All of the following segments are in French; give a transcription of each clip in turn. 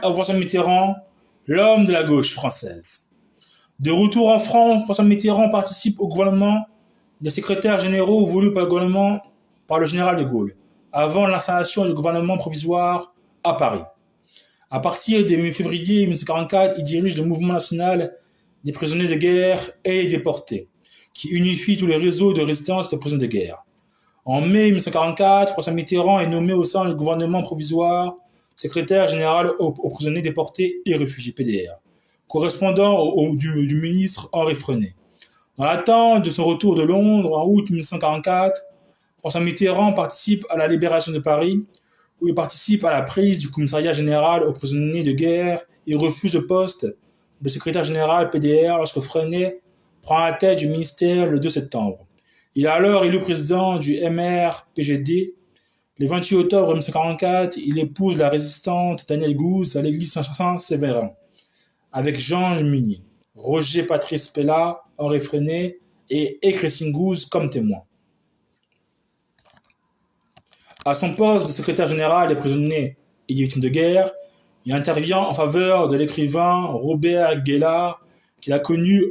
à François Mitterrand, l'homme de la gauche française. De retour en France, François Mitterrand participe au gouvernement des secrétaires généraux voulus par le gouvernement par le général de Gaulle, avant l'installation du gouvernement provisoire à Paris. À partir de février 1944, il dirige le mouvement national des prisonniers de guerre et des déportés, qui unifie tous les réseaux de résistance de prisonniers de guerre. En mai 1944, François Mitterrand est nommé au sein du gouvernement provisoire secrétaire général aux prisonniers déportés et réfugiés PDR, correspondant du ministre Henri Frenay. Dans l'attente de son retour de Londres en août 1944, François Mitterrand participe à la libération de Paris, où il participe à la prise du commissariat général aux prisonniers de guerre et refuse le poste de secrétaire général PDR lorsque Frenay prend la tête du ministère le 2 septembre. Il est alors élu président du MRPGD. Le 28 octobre 1944, il épouse la résistante Danielle Gouze à l'église Saint-Séverin, avec Jean Munier, Roger Patrice Pella, Henri Frenay et Christine Gouze comme témoins. À son poste de secrétaire général des prisonniers et des victimes de guerre, il intervient en faveur de l'écrivain Robert Guélard, qu'il a connu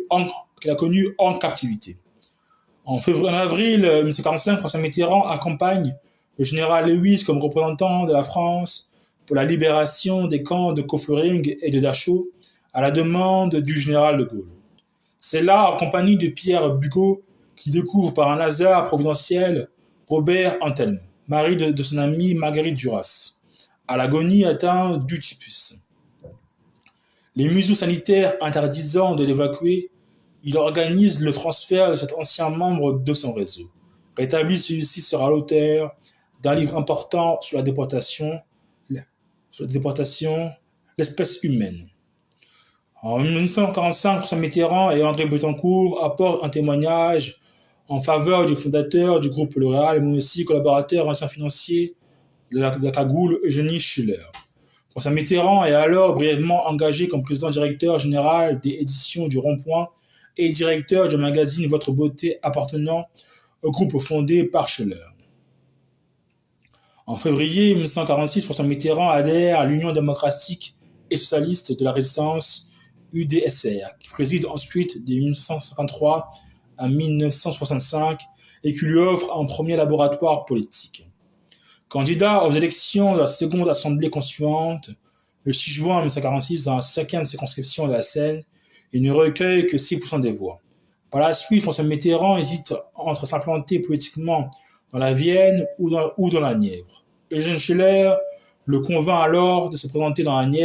en captivité. En avril 1945, François Mitterrand accompagne le général Lewis comme représentant de la France pour la libération des camps de Kaufering et de Dachau à la demande du général de Gaulle. C'est là, en compagnie de Pierre Bugeaud, qu'il découvre par un hasard providentiel Robert Antelme, mari de son amie Marguerite Duras, à l'agonie atteint du typhus. Les mesures sanitaires interdisant de l'évacuer, il organise le transfert de cet ancien membre de son réseau. Rétabli, celui-ci sera l'auteur d'un livre important sur la déportation, l'espèce humaine. En 1945, François Mitterrand et André Bettencourt apportent un témoignage en faveur du fondateur du groupe L'Oréal, mais aussi collaborateur ancien financier de la cagoule Eugénie Schuller. François Mitterrand est alors brièvement engagé comme président-directeur général des éditions du Rond-Point et directeur du magazine Votre Beauté appartenant au groupe fondé par Schuller. En février 1946, François Mitterrand adhère à l'Union démocratique et socialiste de la résistance UDSR, qui préside ensuite de 1953 à 1965 et qui lui offre un premier laboratoire politique. Candidat aux élections de la seconde assemblée constituante, le 6 juin 1946 dans la 5e circonscription de la Seine, il ne recueille que 6% des voix. Par la suite, François Mitterrand hésite entre s'implanter politiquement dans la Vienne ou dans la Nièvre. Eugène Schuller le convainc alors de se présenter dans la Nièvre